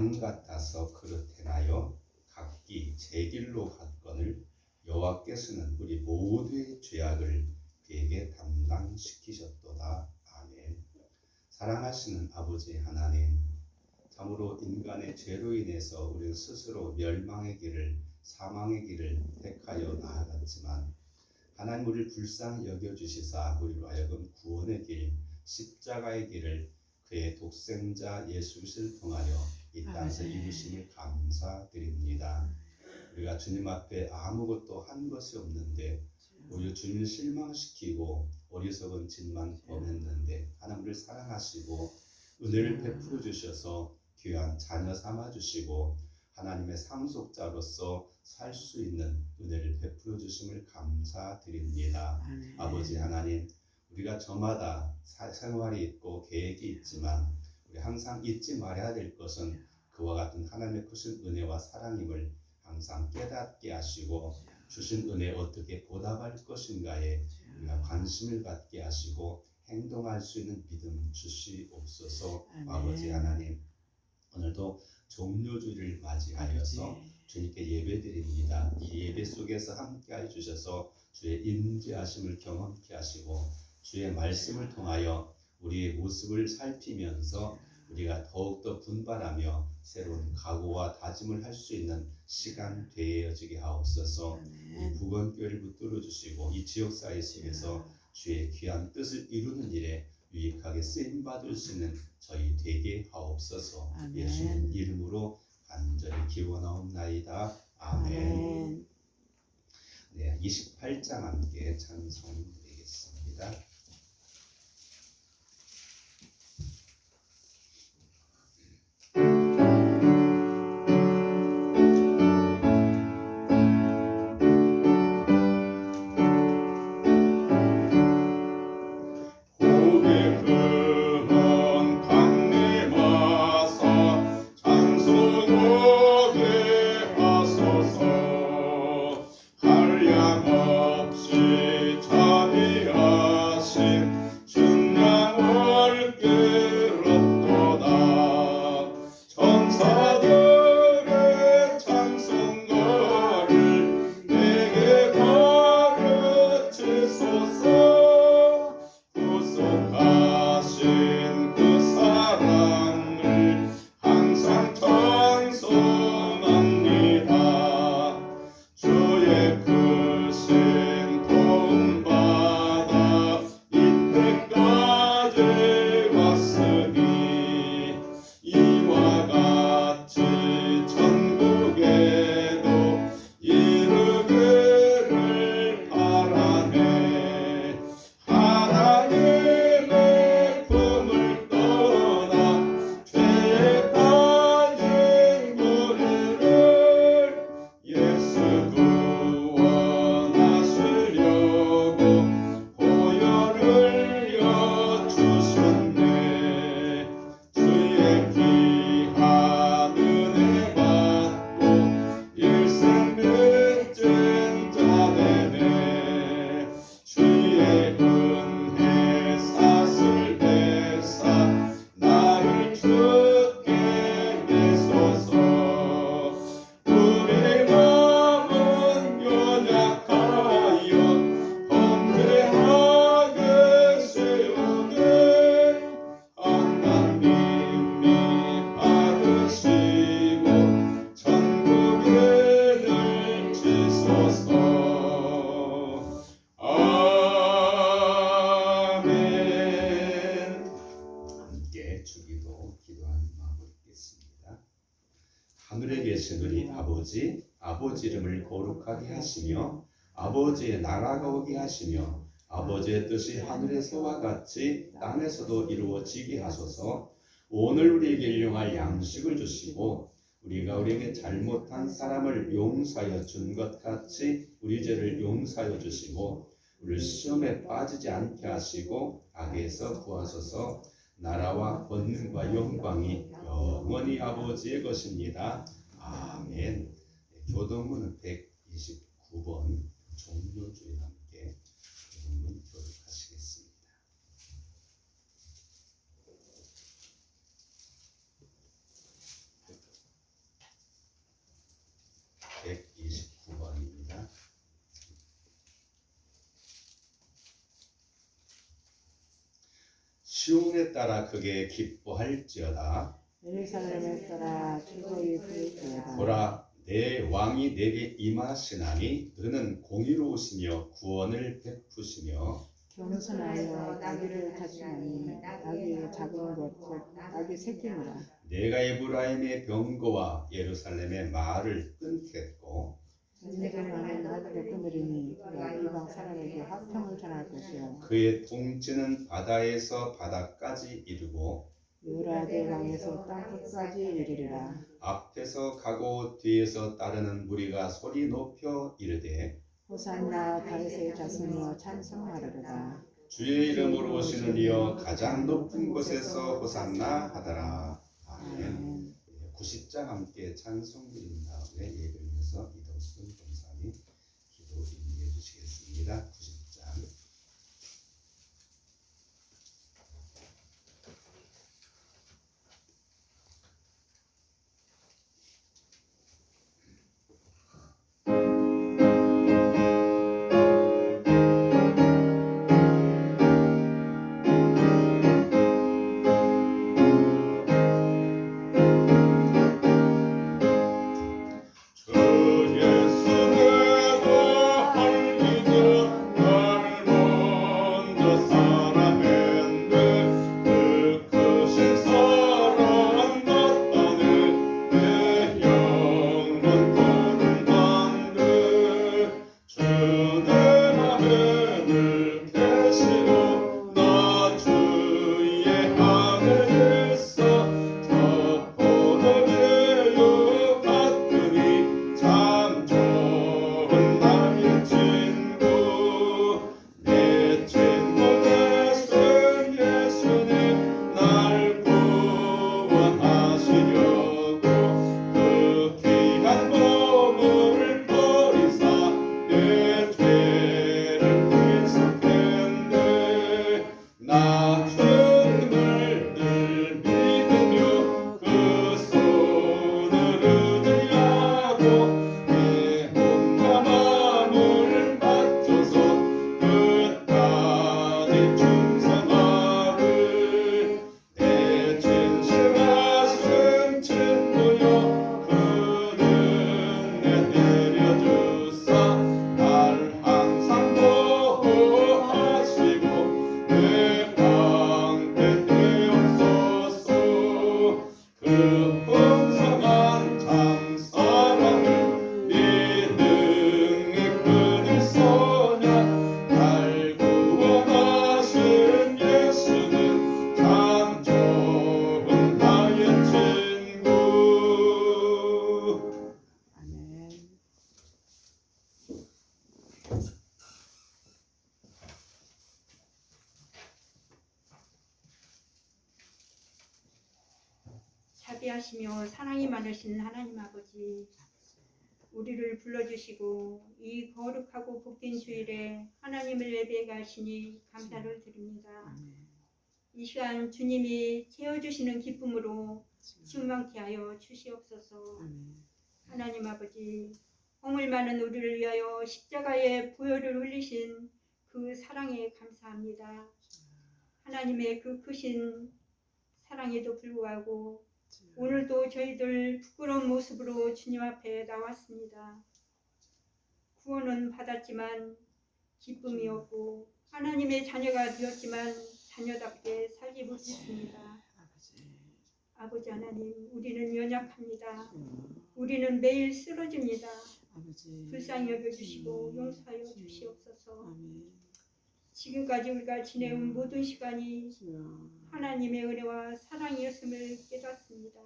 양 같아서 그릇 행하여 각기 제 길로 갔거늘 여호와께서는 우리 모두의 죄악을 그에게 담당시키셨도다. 아멘. 사랑하시는 아버지 하나님, 참으로 인간의 죄로 인해서 우리는 스스로 멸망의 길을, 사망의 길을 택하여 나아갔지만 하나님 우리를 불쌍히 여겨주시사 우리로 하여금 구원의 길, 십자가의 길을 그의 독생자 예수 그리스도를 통하여 이 땅에서 이루심을 감사드립니다. 우리가 주님 앞에 아무것도 한 것이 없는데 오히려 주님을 실망시키고 어리석은 짓만 범했는데 하나님을 사랑하시고 은혜를 베풀어 주셔서 귀한 자녀 삼아 주시고 하나님의 상속자로서 살 수 있는 은혜를 베풀어 주심을 감사드립니다. 아버지 하나님, 우리가 저마다 생활이 있고 계획이 있지만 우리 항상 잊지 말아야 될 것은 그와 같은 하나님의 크신 은혜와 사랑임을 항상 깨닫게 하시고 주신 은혜에 어떻게 보답할 것인가에 우리가 관심을 갖게 하시고 행동할 수 있는 믿음 주시옵소서. 아버지 하나님, 오늘도 종료주일을 맞이하여서 주님께 예배드립니다. 이 예배 속에서 함께해 주셔서 주의 임재하심을 경험케 하시고 주의 말씀을 통하여 우리의 모습을 살피면서 우리가 더욱더 분발하며 새로운 각오와 다짐을 할 수 있는 시간 되어지게 하옵소서. 우리 부건교회를 붙들어 주시고 이 지역사회 속에서 주의 귀한 뜻을 이루는 일에 유익하게 쓰임받을 수 있는 저희 되게 하옵소서. 예수님 이름으로 간절히 기원하옵나이다. 아멘. 네, 28장 함께 찬송 드리겠습니다. 하늘에 계신 우리 아버지, 아버지 이름을 거룩하게 하시며 아버지의 나라가 오게 하시며 아버지의 뜻이 하늘에서와 같이 땅에서도 이루어지게 하소서. 오늘 우리에게 일용할 양식을 주시고 우리가 우리에게 잘못한 사람을 용서하여 준 것 같이 우리 죄를 용서하여 주시고 우리를 시험에 빠지지 않게 하시고 악에서 구하소서. 나라와 권능과 영광이 영원히 아버지의 것입니다. 아멘. 교동문은 129번 종료주일 함께 교동문 교독하시겠습니다. 시온에 따라 그게 기뻐할지어다. 예루살렘에 따라 즐거이 부를지어다. 보라, 내 왕이 내게 임하시나니 그는 공의로우시며 구원을 베푸시며 겸손하여 나귀를 타시나니 나귀의 작은 것 곧 나귀 새끼니라. 내가 에브라임의 병거와 예루살렘의 말을 끊겠고 전쟁을 하는 나귀를 끊으리니 그가 이방 사람에게 화평을 전할 것이요 그의 통치는 바다에서 바다까지 이르고 유라 대강에서 땅 끝까지 이르리라. 앞에서 가고 뒤에서 따르는 무리가 소리 높여 이르되 호산나 다윗의 자손이여 찬송하리로다. 주의 이름으로 오시는 이여 가장 높은 곳에서 호산나 하더라. 아멘. 90장 함께 찬송 드린 다음에 예배를 위해서 이동순 권사님 기도 인도해 주시겠습니다. 90장. 자비하시며 사랑이 많으신 하나님 아버지, 우리를 불러주시고 이 거룩하고 복된 주일에 하나님을 예배해 가시니 감사를 드립니다. 이 시간 주님이 채워주시는 기쁨으로 충만케 하여 주시옵소서. 하나님 아버지, 허물 많은 우리를 위하여 십자가의 보혈을 흘리신 그 사랑에 감사합니다. 하나님의 그 크신 사랑에도 불구하고 오늘도 저희들 부끄러운 모습으로 주님 앞에 나왔습니다. 구원은 받았지만 기쁨이 없고 하나님의 자녀가 되었지만 자녀답게 살지 못했습니다. 아버지 하나님, 우리는 연약합니다. 우리는 매일 쓰러집니다. 불쌍히 여겨주시고 용서하여 주시옵소서. 지금까지 우리가 지내온 모든 시간이 하나님의 은혜와 사랑이었음을 깨닫습니다.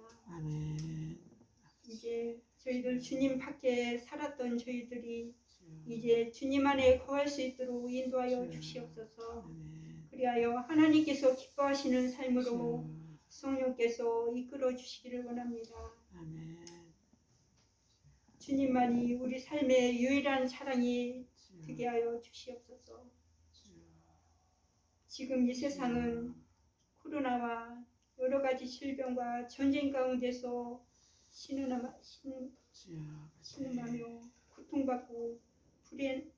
이제 저희들 주님 밖에 살았던 저희들이 이제 주님 안에 거할 수 있도록 인도하여 주시옵소서. 그리하여 하나님께서 기뻐하시는 삶으로 성령께서 이끌어 주시기를 원합니다. 주님만이 우리 삶의 유일한 사랑이 되게 하여 주시옵소서. 지금 이 세상은 코로나와 여러 가지 질병과 전쟁 가운데서 신음하며 고통받고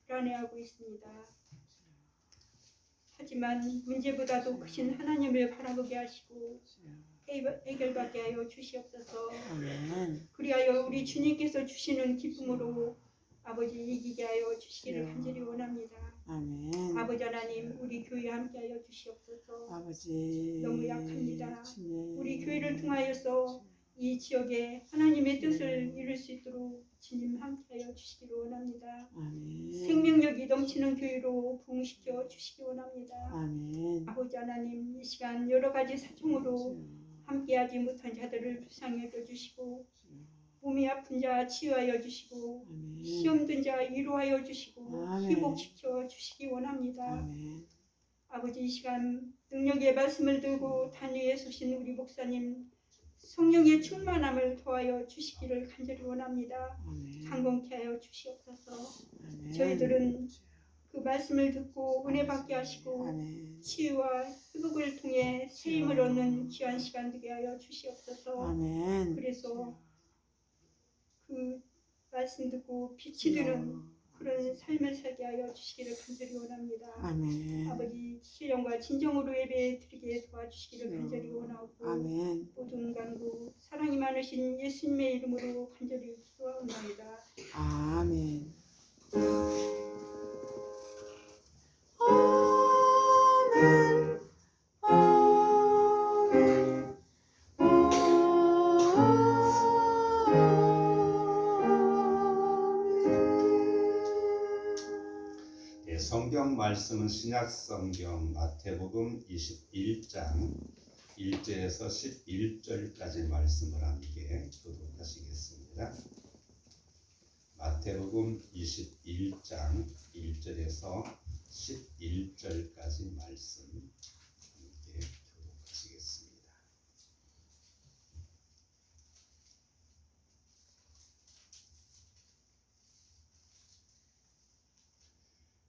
불안해하고 있습니다. 하지만 문제보다도 크신 하나님을 바라보게 하시고 해결받게 하여 주시옵소서. 아멘. 그리하여 우리 주님께서 주시는 기쁨으로 아버지 이기게 하여 주시기를 간절히 원합니다. 아멘. 아버지 하나님 우리 교회 함께 하여 주시옵소서. 아버지 너무 약합니다. 주님. 우리 교회를 통하여서 이 지역에 하나님의 뜻을 이룰 수 있도록 주님 함께하여 주시기를 원합니다. 아멘. 생명력이 넘치는 교회로 부흥시켜 주시기 원합니다. 아멘. 아버지 하나님 이 시간 여러 가지 사정으로 함께하지 못한 자들을 불쌍히 여겨주시고 몸이 아픈 자 치유하여 주시고 아멘. 시험 든 자 위로하여 주시고 아멘. 회복시켜 주시기 원합니다. 아멘. 아버지 이 시간 능력의 말씀을 들고 단위에 서신 우리 목사님 성령의 충만함을 더하여 주시기를 간절히 원합니다. 아멘. 강건케 하여 주시옵소서. 아멘. 저희들은 그 말씀을 듣고 은혜 받게 하시고 아멘. 치유와 회복을 통해 새 힘을 얻는 귀한 시간 되게 하여 주시옵소서. 아멘. 그래서 그 말씀 듣고 빛이 되는 그런 삶을 살게 하여 주시기를 간절히 원합니다. 아멘. 아버지 신령과 진정으로 예배 드리게 도와주시기를 간절히 원하고 아멘. 모든 간구 사랑이 많으신 예수님의 이름으로 간절히 기도하옵나이다. 아멘. 성경 말씀은 신약 성경 마태복음 21장 1절에서 11절까지 말씀을 함께 교독하시겠습니다. 마태복음 21장 1절에서 11절까지 말씀 함께 교독하시겠습니다.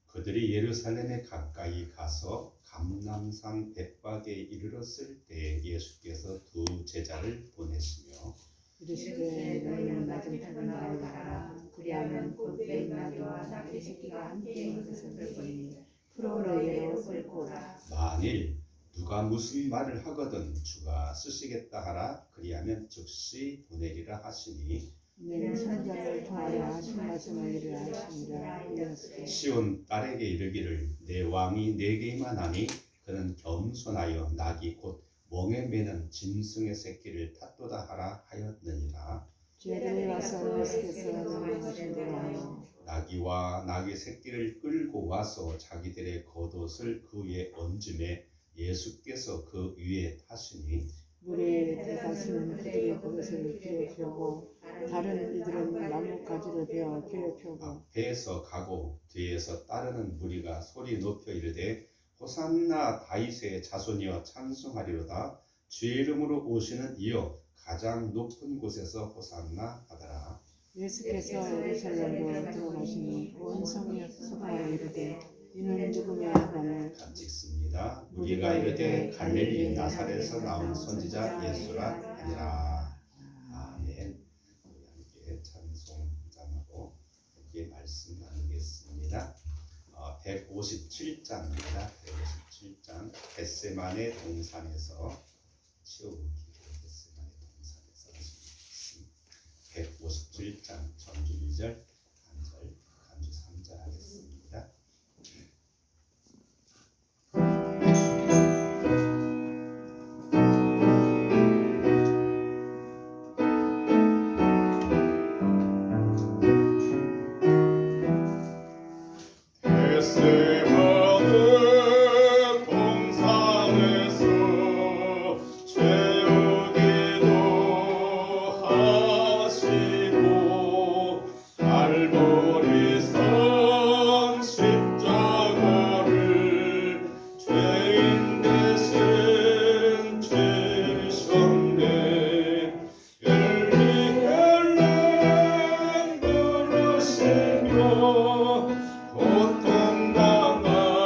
그들이 예루살렘에 가까이 가서 감람산 벳박에 이르렀을 때 예수께서 두 제자를 보내시며 이르시되 너희는 낮은 편을 나오라. 그리하면 곧 매일나귀와 나귀 새끼가 함께 있는 것을 볼 거니 그로 너희의 옷을 고라. 만일 누가 무슨 말을 하거든 주가 쓰시겠다 하라. 그리하면 즉시 보내리라 하시니 이는 선자를 통하여 하신 말씀을 이루려 하시니라. 이르시되 시온 딸에게 이르기를 내 왕이 내게 임하나니 그는 겸손하여 낙이 곧 멍에 매는 짐승의 새끼를 탔도다 하라 하였느니라. 죄들이 와서 예수께서 명령하신 대로 하여 나귀와 나귀 새끼를 끌고 와서 자기들의 겉옷을 그 위에 얹음에 예수께서 그 위에 타시니 물에 들어가시는 그들의 그것을 길에 펴고 다른 이들은 나무 가지를 베어 길에 펴고 앞에서 가고 뒤에서 따르는 무리가 소리 높여 이르되 호산나 다윗의 자손이여 찬송하리로다. 주의 이름으로 오시는 이여 가장 높은 곳에서 호산나 하더라. 예수께서 예루살렘으로 들어가시니 온 성이 소망하여 이르되 이는 누구냐 하거늘 같이 읽습니다. 우리가 이르되 갈릴리 나사렛에서 나온 선지자 예수라 하니라. 아멘. 우리 함께 찬송 함장하고 함께 말씀 나누겠습니다. 157장입니다. 157장 겟세마네 동산에서 치우기 겟세마네 동산에서 하신 157장 전주 1절 한절 간주 3절 하겠습니다. 고통당한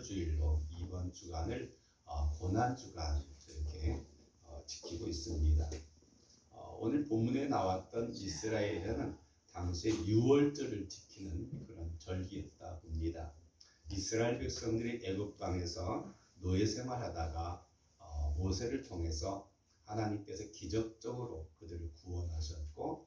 주일로 이번 주간을 고난 주간 이렇게 지키고 있습니다. 오늘 본문에 나왔던 이스라엘에는 당시에 유월절을 지키는 그런 절기였다 봅니다. 이스라엘 백성들이 애굽 땅에서 노예 생활하다가 모세를 통해서 하나님께서 기적적으로 그들을 구원하셨고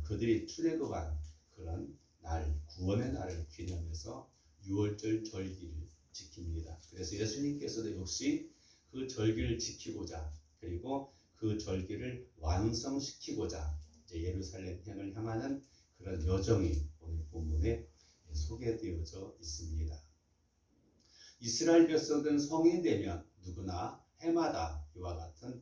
그들이 출애굽한 그런 날, 구원의 날을 기념해서 유월절 절기를 지킵니다. 그래서 예수님께서도 역시 그 절기를 지키고자 그리고 그 절기를 완성시키고자 이제 예루살렘행을 향하는 그런 여정이 오늘 본문에 소개되어져 있습니다. 이스라엘 백성들은 성인이 되면 누구나 해마다 이와 같은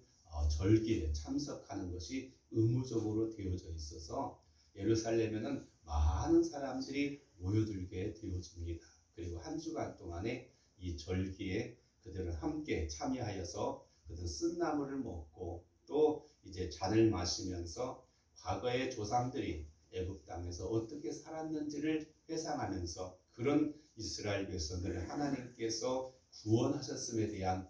절기에 참석하는 것이 의무적으로 되어져 있어서 예루살렘에는 많은 사람들이 모여들게 되어집니다. 그리고 한 주간 동안에 이 절기에 그들은 함께 참여하여서 그들은 쓴나물을 먹고 또 이제 잔을 마시면서 과거의 조상들이 애굽 땅에서 어떻게 살았는지를 회상하면서 그런 이스라엘 백성들을 하나님께서 구원하셨음에 대한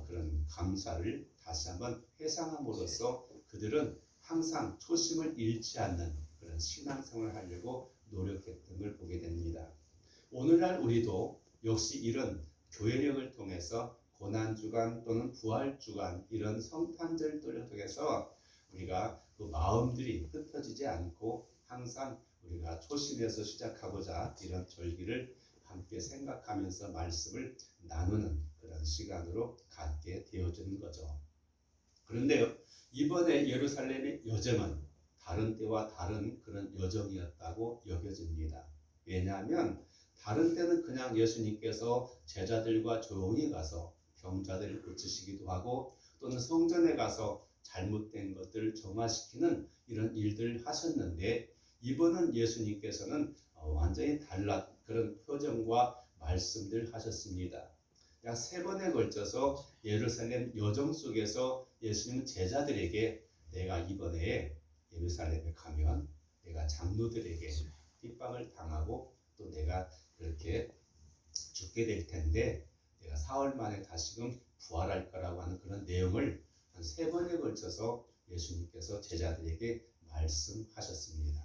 그런 감사를 다시 한번 회상함으로써 그들은 항상 초심을 잃지 않는 그런 신앙생활을 하려고 노력했던 걸 보게 됩니다. 오늘날 우리도 역시 이런 교회력을 통해서 고난주간 또는 부활주간 이런 성탄절들을 통해서 우리가 그 마음들이 흩어지지 않고 항상 우리가 초심에서 시작하고자 이런 절기를 함께 생각하면서 말씀을 나누는 그런 시간으로 갖게 되어지는 거죠. 그런데요, 이번에 예루살렘의 여정은 다른 때와 다른 그런 여정이었다고 여겨집니다. 왜냐하면 다른 때는 그냥 예수님께서 제자들과 조용히 가서 병자들을 고치시기도 하고 또는 성전에 가서 잘못된 것들을 정화시키는 이런 일들을 하셨는데 이번은 예수님께서는 완전히 달라 그런 표정과 말씀들을 하셨습니다. 약 3번에 걸쳐서 예루살렘 여정 속에서 예수님은 제자들에게 내가 이번에 예루살렘에 가면 내가 장로들에게 핍박을 당하고 또 내가 그렇게 죽게 될 텐데 내가 사흘 만에 다시금 부활할 거라고 하는 그런 내용을 한 3번에 걸쳐서 예수님께서 제자들에게 말씀하셨습니다.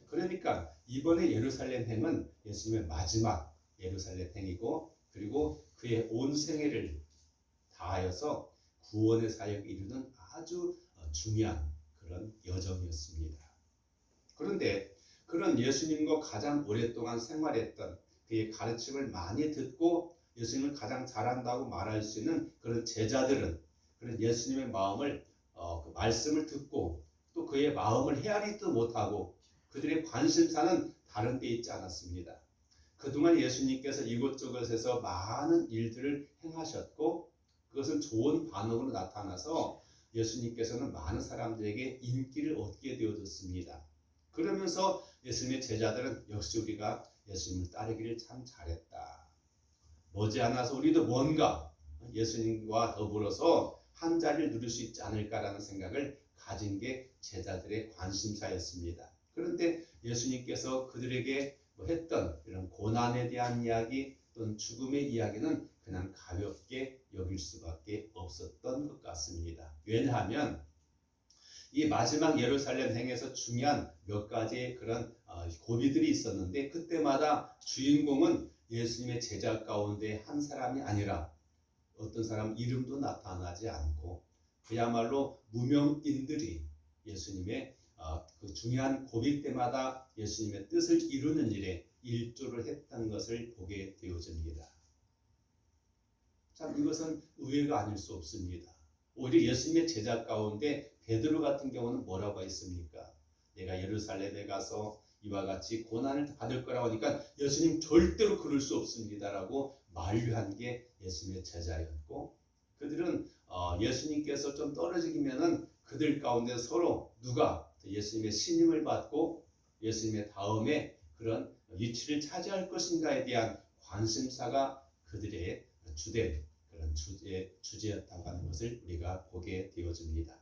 그러니까 이번에 예루살렘 행은 예수님의 마지막 예루살렘 행이고 그리고 그의 온 생애를 다하여서 구원의 사역에 이르는 아주 중요한 그런 여정이었습니다. 그런데 그런 예수님과 가장 오랫동안 생활했던 그의 가르침을 많이 듣고 예수님을 가장 잘한다고 말할 수 있는 그런 제자들은 그런 예수님의 마음을 그 말씀을 듣고 또 그의 마음을 헤아리지도 못하고 그들의 관심사는 다른 데 있지 않았습니다. 그동안 예수님께서 이곳저곳에서 많은 일들을 행하셨고 그것은 좋은 반응으로 나타나서 예수님께서는 많은 사람들에게 인기를 얻게 되어졌습니다. 그러면서 예수님의 제자들은 역시 우리가 예수님을 따르기를 참 잘했다. 머지않아서 우리도 뭔가 예수님과 더불어서 한 자리를 누릴 수 있지 않을까라는 생각을 가진 게 제자들의 관심사였습니다. 그런데 예수님께서 그들에게 했던 이런 고난에 대한 이야기 또는 죽음의 이야기는 그냥 가볍게 여길 수밖에 없었던 것 같습니다. 왜냐하면 이 마지막 예루살렘 행에서 중요한 몇 가지의 그런 고비들이 있었는데 그때마다 주인공은 예수님의 제자 가운데 한 사람이 아니라 어떤 사람 이름도 나타나지 않고 그야말로 무명인들이 예수님의 그 중요한 고비 때마다 예수님의 뜻을 이루는 일에 일조를 했던 것을 보게 되어집니다. 참 이것은 의외가 아닐 수 없습니다. 오히려 예수님의 제자 가운데 베드로 같은 경우는 뭐라고 했습니까? 내가 예루살렘에 가서 이와 같이 고난을 받을 거라고 하니까 예수님 절대로 그럴 수 없습니다라고 만류한 게 예수님의 제자였고 그들은 예수님께서 좀 떨어지면은 그들 가운데 서로 누가 예수님의 신임을 받고 예수님의 다음에 그런 위치를 차지할 것인가에 대한 관심사가 그들의 주된 그런 주제였다고 하는 것을 우리가 보게 되어집니다.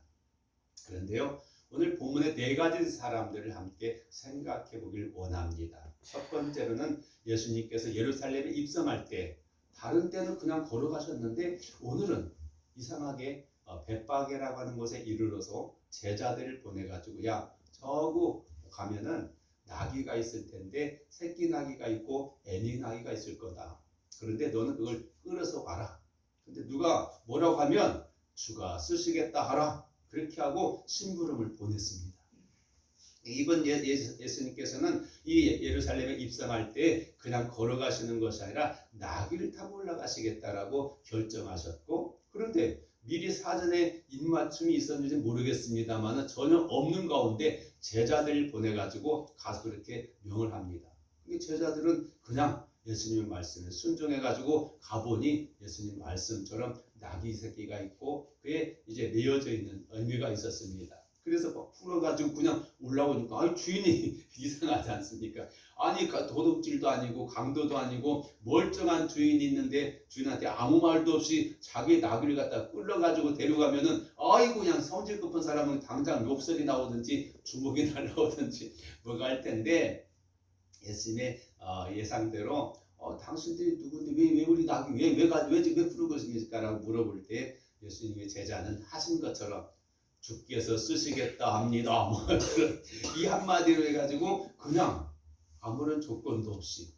그런데요, 오늘 본문의 4가지 사람들을 함께 생각해 보길 원합니다. 첫 번째로는 예수님께서 예루살렘에 입성할 때 다른 때는 그냥 걸어가셨는데 오늘은 이상하게 벳바게라고 하는 곳에 이르러서 제자들을 보내가지고 야 저거 가면은 나귀가 있을 텐데 새끼 나귀가 있고 애미 나귀가 있을 거다. 그런데 너는 그걸 끌어서 와라. 근데 누가 뭐라고 하면 주가 쓰시겠다 하라. 그렇게 하고 심부름을 보냈습니다. 이번 예수님께서는 이 예루살렘에 입성할 때 그냥 걸어가시는 것이 아니라 나귀를 타고 올라가시겠다라고 결정하셨고, 그런데 미리 사전에 입맞춤이 있었는지 모르겠습니다만 전혀 없는 가운데 제자들을 보내가지고 가서 그렇게 명을 합니다. 제자들은 그냥 예수님의 말씀에 순종해가지고 가보니 예수님 말씀처럼 나귀 새끼가 있고 그에 이제 매어져 있는 의미가 있었습니다. 그래서 막 풀어가지고 그냥 올라오니까 아니 주인이 이상하지 않습니까? 아니 도둑질도 아니고 강도도 아니고 멀쩡한 주인이 있는데 주인한테 아무 말도 없이 자기 나귀를 갖다 끌어가지고 데려가면은 아이고 그냥 성질 급한 사람은 당장 욕설이 나오든지 주먹이 날라오든지 뭐가 할 텐데 예수님의 예상대로 당신들이 누군데 왜 우리 나귀 왜 부른 것입니까라고 물어볼 때 예수님의 제자는 하신 것처럼 주께서 쓰시겠다 합니다. 뭐 이 한마디로 해가지고 그냥 아무런 조건도 없이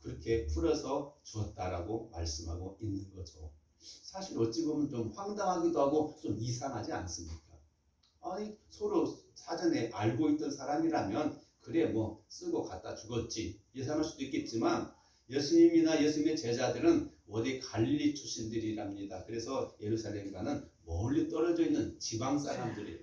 그렇게 풀어서 주었다라고 말씀하고 있는 거죠. 사실 어찌 보면 좀 황당하기도 하고 좀 이상하지 않습니까? 아니 서로 사전에 알고 있던 사람이라면 그래 뭐 쓰고 갖다 죽었지 예상할 수도 있겠지만 예수님이나 예수님의 제자들은 어디 갈릴리 출신들이랍니다. 그래서 예루살렘과는 멀리 떨어져 있는 지방 사람들이에요.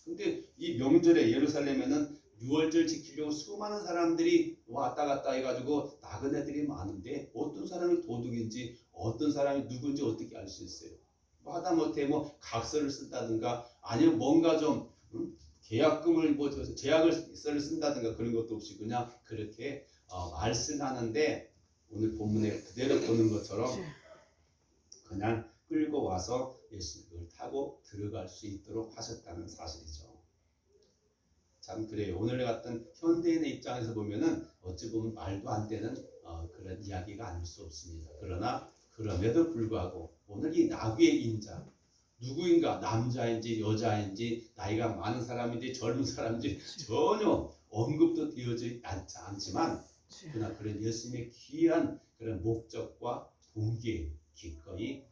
근데 이 명절에 예루살렘에는 유월절 지키려고 수많은 사람들이 왔다 갔다 해가지고 나그네들이 많은데 어떤 사람이 도둑인지 어떤 사람이 누군지 어떻게 알 수 있어요? 하다못해 뭐 각서를 쓴다든가 아니면 뭔가 좀 계약금을 뭐 제약서를 쓴다든가 그런 것도 없이 그냥 그렇게 말씀하는데 오늘 본문에 그대로 보는 것처럼 그냥 끌고 와서 예수님을 타고 들어갈 수 있도록 하셨다는 사실이죠. 참 그래요. 오늘 같은 현대인의 입장에서 보면은 어찌 보면 말도 안 되는 그런 이야기가 아닐 수 없습니다. 그러나 그럼에도 불구하고 오늘 이 나귀의 인자 누구인가 남자인지 여자인지 나이가 많은 사람인지 젊은 사람인지 전혀 언급도 되어지지 않지만 그러나 그런 예수님의 귀한 그런 목적과 동기에 기꺼이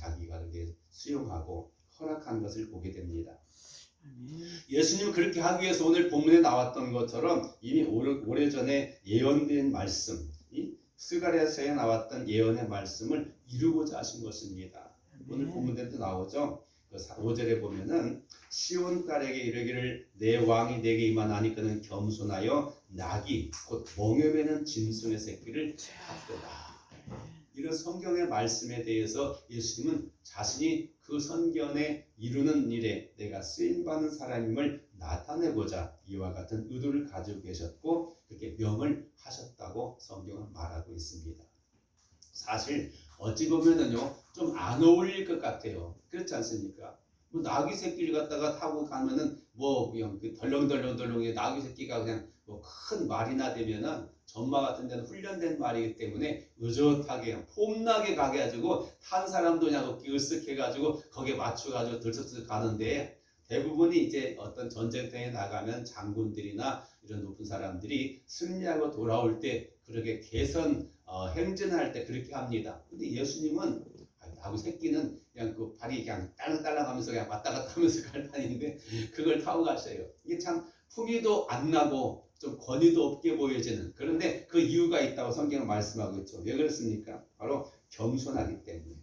자기가 그렇게 수용하고 허락한 것을 보게 됩니다. 예수님은 그렇게 하기 위해서 오늘 본문에 나왔던 것처럼 이미 오래전에 예언된 말씀, 이 스가랴서에 나왔던 예언의 말씀을 이루고자 하신 것입니다. 오늘 본문에도 나오죠. 5절에 보면은 시온 딸에게 이르기를 내 왕이 내게 임하나니 그는 겸손하여 낙이 곧 멍에 매는 짐승의 새끼를 잡도다. 이런 성경의 말씀에 대해서 예수님은 자신이 그 선견에 이루는 일에 내가 쓰임받는 사람임을 나타내고자 이와 같은 의도를 가지고 계셨고 그렇게 명을 하셨다고 성경은 말하고 있습니다. 사실 어찌 보면은요 좀 안 어울릴 것 같아요. 그렇지 않습니까? 뭐 나귀 새끼를 갖다가 타고 가면은 뭐 그냥 덜렁덜렁 나귀 새끼가 그냥 뭐 큰 말이나 되면은 전마 같은 데는 훈련된 말이기 때문에 의젓하게 폼나게 가게 해가지고 탄 사람도 그냥 어깨 으쓱해가지고 거기에 맞춰가지고 들썩들썩 가는데 대부분이 이제 어떤 전쟁터에 나가면 장군들이나 이런 높은 사람들이 승리하고 돌아올 때 그렇게 개선 행진할 때 그렇게 합니다. 근데 예수님은 나귀 새끼는 그냥 그 발이 그냥 딸랑딸랑하면서 그냥 왔다 갔다 하면서 갈 다니는데 그걸 타고 가셔요. 이게 참 품위도 안 나고 좀 권위도 없게 보여지는 그런데 그 이유가 있다고 성경은 말씀하고 있죠. 왜 그렇습니까? 바로 겸손하기 때문에.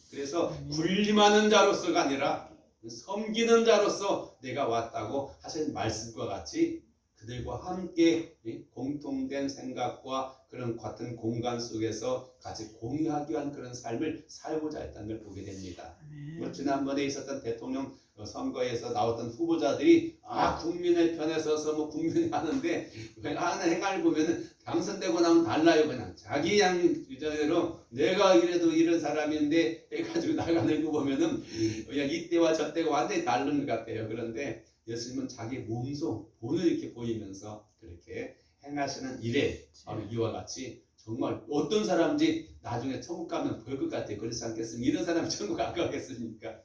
그래서 군림하는 자로서가 아니라 섬기는 자로서 내가 왔다고 하신 말씀과 같이 그들과 함께 공통된 생각과 그런 같은 공간 속에서 같이 공유하기 위한 그런 삶을 살고자 했다는 걸 보게 됩니다. 뭐 지난번에 있었던 대통령 선거에서 나왔던 후보자들이 국민의 편에 서서 뭐 국민이 하는데 하는 행위를 보면은 당선되고 나면 달라요. 그냥 자기 양주대로 내가 이래도 이런 사람인데 해가지고 나가는 거 보면은 그냥 이때와 저때가 완전히 다른 것 같아요. 그런데 예수님은 자기 몸소 본을 이렇게 보이면서 그렇게 행하시는 일에 바로 이와 같이 정말 어떤 사람인지 나중에 천국 가면 볼 것 같아요. 그렇지 않겠습니까? 이런 사람이 천국 안 가겠습니까?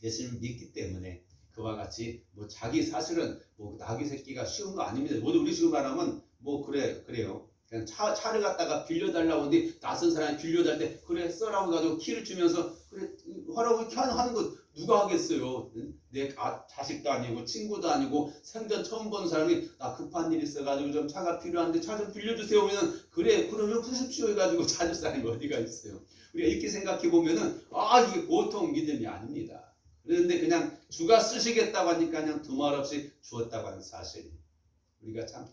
예수님을 믿기 때문에 그와 같이 뭐 자기 사실은 뭐 나귀 새끼가 쉬운 거 아닙니다. 모두 우리 식으로 말하면 뭐 그래요. 그냥 차를 갖다가 빌려달라고 하는데 낯선 사람이 빌려달 때 그래 써라고 가지고 키를 주면서 그래 하라고 이렇게 하는 거 누가 하겠어요? 내 자식도 아니고 친구도 아니고 생전 처음 보는 사람이 나 급한 일 있어가지고 좀 차가 필요한데 차 좀 빌려주세요 하면 그래 그러면 하십시오 해가지고 찾을 사람이 어디가 있어요? 우리가 이렇게 생각해 보면은 이게 보통 믿음이 아닙니다. 그런데 그냥 주가 쓰시겠다고 하니까 그냥 두말 없이 주었다고 하는 사실 우리가 참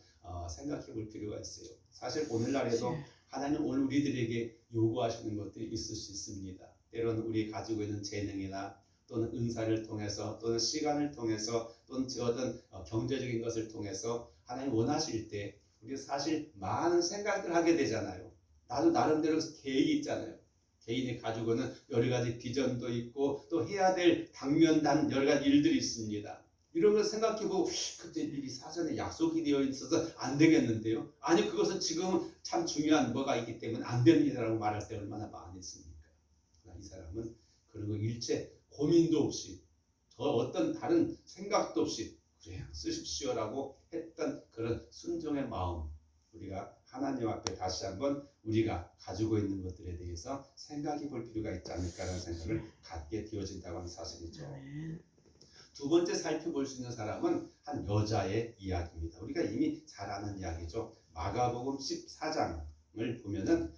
생각해 볼 필요가 있어요. 사실 오늘날에도 하나님 오늘 우리들에게 요구하시는 것들이 있을 수 있습니다. 때로는 우리 가지고 있는 재능이나 또는 은사를 통해서 또는 시간을 통해서 또는 어떤 경제적인 것을 통해서 하나님 원하실 때 우리가 사실 많은 생각을 하게 되잖아요. 나도 나름대로 계획이 있잖아요. 개인이 가지고는 여러 가지 비전도 있고 또 해야 될 당면단 여러 가지 일들이 있습니다. 이런 걸 생각해보고 그때 미리 사전에 약속이 되어 있어서 안 되겠는데요. 아니 그것은 지금은 참 중요한 뭐가 있기 때문에 안 됩니다라고 말할 때 얼마나 많이 했습니까? 이 사람은 그런 거 일체 고민도 없이 저 어떤 다른 생각도 없이 그래요 쓰십시오라고 했던 그런 순종의 마음 우리가 하나님 앞에 다시 한번 우리가 가지고 있는 것들에 대해서 생각해 볼 필요가 있지 않을까라는 생각을 갖게 되어진다고 하는 사실이죠. 두 번째 살펴볼 수 있는 사람은 한 여자의 이야기입니다. 우리가 이미 잘 아는 이야기죠. 마가복음 14장을 보면은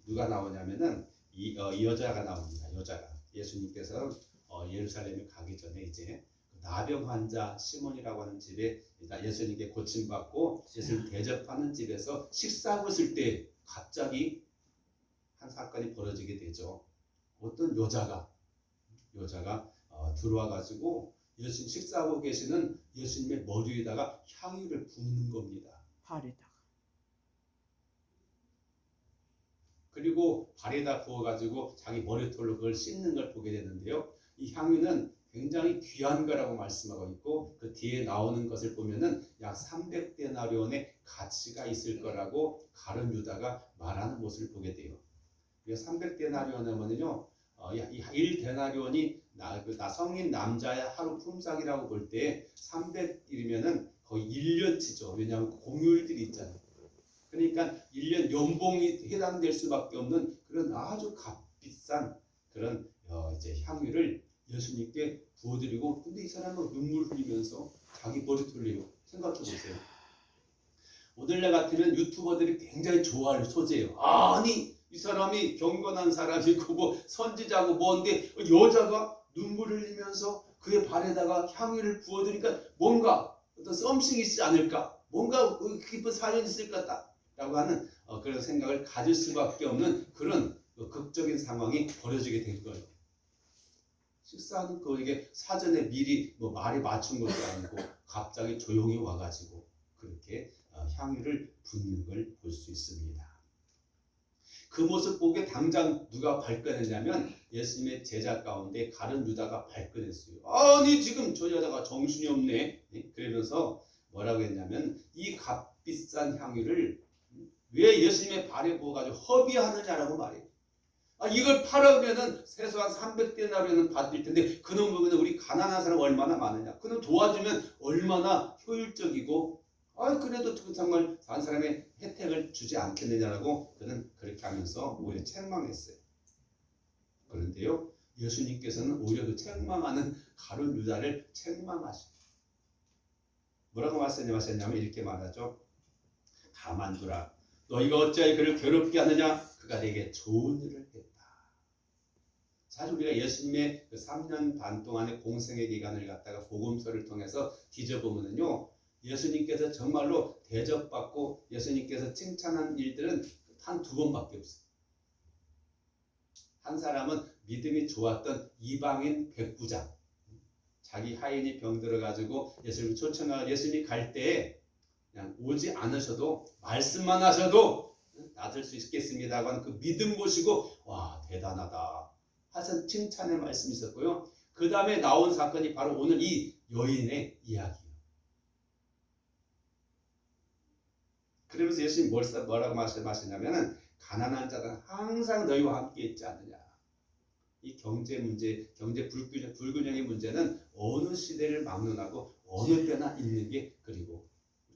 누가 나오냐면은 이 여자가 나옵니다. 여자가 예수님께서 예루살렘에 가기 전에 이제 나병 환자 시몬이라고 하는 집에 예수님께 고침받고 예수님 대접하는 집에서 식사하고 있을 때 갑자기 한 사건이 벌어지게 되죠. 어떤 여자가 들어와 가지고 예수님 식사하고 계시는 예수님의 머리에다가 향유를 붓는 겁니다. 발에다가. 그리고 발에다 부어 가지고 자기 머리털로 그걸 씻는 걸 보게 되는데요. 이 향유는 굉장히 귀한 거라고 말씀하고 있고 그 뒤에 나오는 것을 보면은 약 300데나리온의 가치가 있을 거라고 가룟 유다가 말하는 모습을 보게 돼요. 300데나리온 하면은요. 1데나리온이 성인 남자의 하루 품삯이라고 볼 때 300일이면은 거의 1년치죠. 왜냐하면 공휴일들이 있잖아요. 그러니까 1년 연봉이 해당될 수밖에 없는 그런 아주 값비싼 그런 이제 향유를 예수님께 부어드리고 근데 이 사람은 눈물 흘리면서 자기 머리 돌리고 생각해 보세요. 오늘날 같으면 유튜버들이 굉장히 좋아할 소재예요. 아니 이 사람이 경건한 사람이고 뭐 선지자고 뭔데 여자가 눈물 흘리면서 그의 발에다가 향유를 부어드리니까 뭔가 어떤 썸씽이 있지 않을까? 뭔가 깊은 사연이 있을 것 같다라고 하는 그런 생각을 가질 수밖에 없는 그런 극적인 상황이 벌어지게 된 거예요. 식사하는 거에게 사전에 미리 뭐 말이 맞춘 것도 아니고 갑자기 조용히 와가지고 그렇게 향유를 붓는 걸 볼 수 있습니다. 그 모습 보게 당장 누가 발끈했냐면 예수님의 제자 가운데 가룟 유다가 발끈했어요. 아니 지금 저 여자가 정신이 없네. 그러면서 뭐라고 했냐면 이 값비싼 향유를 왜 예수님의 발에 부어가지고 허비하느냐라고 말해요. 이걸 팔아오면은 최소한 300데나리온은 받을 텐데 그놈 보면 우리 가난한 사람 얼마나 많으냐. 그놈 도와주면 얼마나 효율적이고 그래도 정말 다른 사람의 혜택을 주지 않겠느냐라고 그는 그렇게 하면서 오히려 책망했어요. 그런데요 예수님께서는 오히려 그 책망하는 가룟 유다를 책망하시고 뭐라고 말씀하셨냐면 이렇게 말하죠. 가만두라. 너희가 어찌하여 그를 괴롭게 하느냐. 그가 내게 좋은 일을 했다. 사실 우리가 예수님의 그 3년 반 동안의 공생의 기간을 갖다가 복음서를 통해서 뒤져보면요. 예수님께서 정말로 대접받고 예수님께서 칭찬한 일들은 한 2번밖에 없어요. 한 사람은 믿음이 좋았던 이방인 백부장. 자기 하인이 병들어가지고 예수님을 초청하고 예수님이 갈 때에 그냥 오지 않으셔도 말씀만 하셔도 낫을 수 있겠습니다 하는 그 믿음 보시고 와 대단하다 하신 칭찬의 말씀이 있었고요. 그 다음에 나온 사건이 바로 오늘 이 여인의 이야기예요. 그러면서 예수님 뭐라고 말씀하시냐면은 가난한 자는 항상 너희와 함께 있지 않느냐. 이 경제 문제, 경제 불균형의 문제는 어느 시대를 막론하고 어느 때나 있는 게, 그리고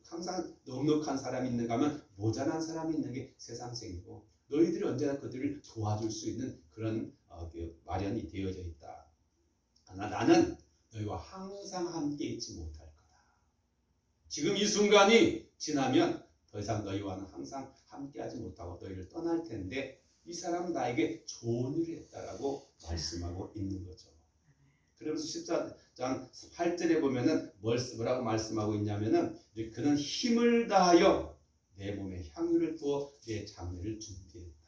항상 넉넉한 사람이 있는가 하면 모자란 사람이 있는 게 세상생이고, 너희들이 언제나 그들을 도와줄 수 있는 그런 마련이 되어져 있다. 그러나 나는 너희와 항상 함께 있지 못할 거다. 지금 이 순간이 지나면 더 이상 너희와는 항상 함께하지 못하고 너희를 떠날 텐데 이 사람은 나에게 좋은 일을 했다라고 말씀하고 있는 거죠. 그러면서 14장 8절에 보면은 뭐라고 말씀하고 있냐면은 그는 힘을 다하여 내 몸에 향유를 부어 내 장례를 준비했다.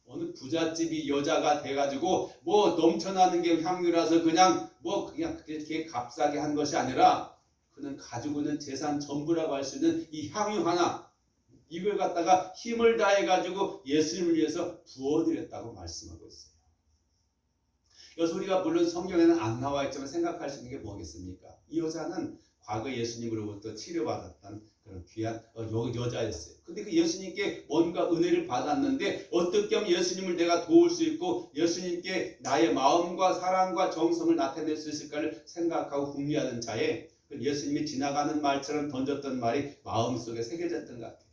어느 부잣집이 여자가 돼가지고 뭐 넘쳐나는 게 향유라서 그냥 그렇게 값싸게 한 것이 아니라 그는 가지고 있는 재산 전부라고 할 수 있는 이 향유 하나, 이걸 갖다가 힘을 다해가지고 예수님을 위해서 부어드렸다고 말씀하고 있어요. 여기서 우리가 물론 성경에는 안 나와 있지만 생각할 수 있는 게 뭐겠습니까? 이 여자는 과거 예수님으로부터 치료받았던 그런 귀한 여자였어요. 근데 그 예수님께 뭔가 은혜를 받았는데 어떻게 하면 예수님을 내가 도울 수 있고 예수님께 나의 마음과 사랑과 정성을 나타낼 수 있을까를 생각하고 궁리하는 자에 예수님이 지나가는 말처럼 던졌던 말이 마음속에 새겨졌던 것 같아요.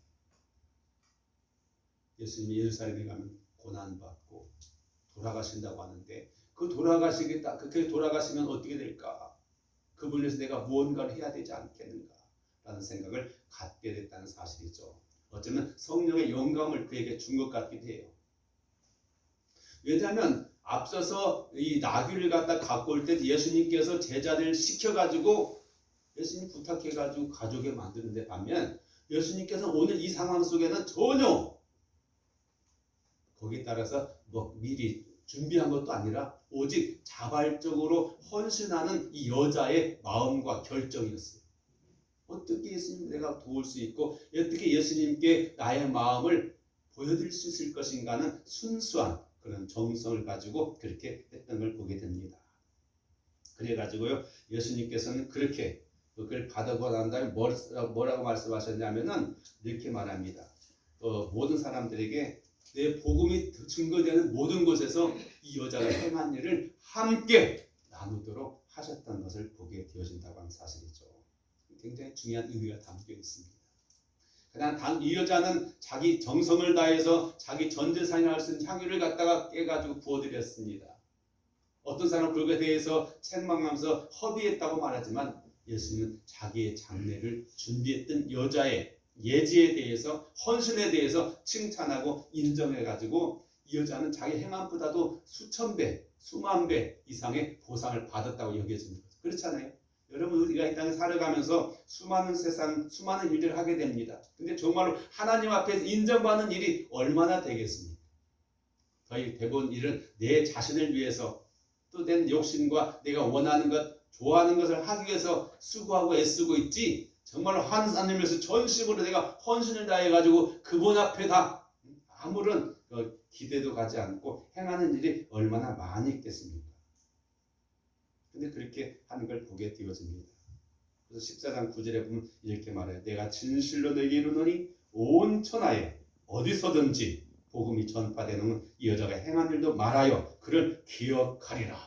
예수님이 예루살렘에 가면 고난받고 돌아가신다고 하는데 그렇게 돌아가시면 어떻게 될까? 그분을 위해서 내가 무언가를 해야 되지 않겠는가? 라는 생각을 갖게 됐다는 사실이죠. 어쩌면 성령의 영감을 그에게 준 것 같기도 해요. 왜냐하면 앞서서 이 나귀를 갖고 올 때 예수님께서 제자들을 시켜가지고 예수님 부탁해가지고 가족에 만드는데 반면 예수님께서 오늘 이 상황 속에는 전혀 거기에 따라서 미리 준비한 것도 아니라 오직 자발적으로 헌신하는 이 여자의 마음과 결정이었어요. 어떻게 예수님 내가 도울 수 있고 어떻게 예수님께 나의 마음을 보여드릴 수 있을 것인가는 순수한 그런 정성을 가지고 그렇게 했던 걸 보게 됩니다. 그래가지고요 예수님께서는 그렇게 그걸 받아고 난 다음에 뭐라고 말씀하셨냐면은 이렇게 말합니다. 모든 사람들에게 내 복음이 증거되는 모든 곳에서 이 여자가 행한 일을 함께 나누도록 하셨던 것을 보게 되어진다고 하는 사실이죠. 굉장히 중요한 의미가 담겨 있습니다. 그냥 이 여자는 자기 정성을 다해서 자기 전 재산이라 할 수 있는 향유를 갖다가 깨가지고 부어드렸습니다. 어떤 사람은 그것에 대해서 책망하면서 허비했다고 말하지만 예수님은 자기의 장례를 준비했던 여자의 예지에 대해서 헌신에 대해서 칭찬하고 인정해가지고 이 여자는 자기 행함보다도 수천 배, 수만 배 이상의 보상을 받았다고 여겨지는 거죠. 그렇잖아요. 여러분 우리가 이 땅에 살아가면서 수많은 일들을 하게 됩니다. 근데 정말로 하나님 앞에서 인정받는 일이 얼마나 되겠습니까? 거의 대부분 일은 내 자신을 위해서 또 내 욕심과 내가 원하는 것, 좋아하는 것을 하기 위해서 수고하고 애쓰고 있지 정말로 하나님께서 전심으로 내가 헌신을 다해가지고 그분 앞에 다 아무런 기대도 가지 않고 행하는 일이 얼마나 많이 있겠습니까? 근데 그렇게 하는 걸 보게 되어집니다. 그래서 14장 9절에 보면 이렇게 말해요. 내가 진실로 너에게 이르노니 온 천하에 어디서든지 복음이 전파되는 이 여자가 행한 일도 말하여 그를 기억하리라.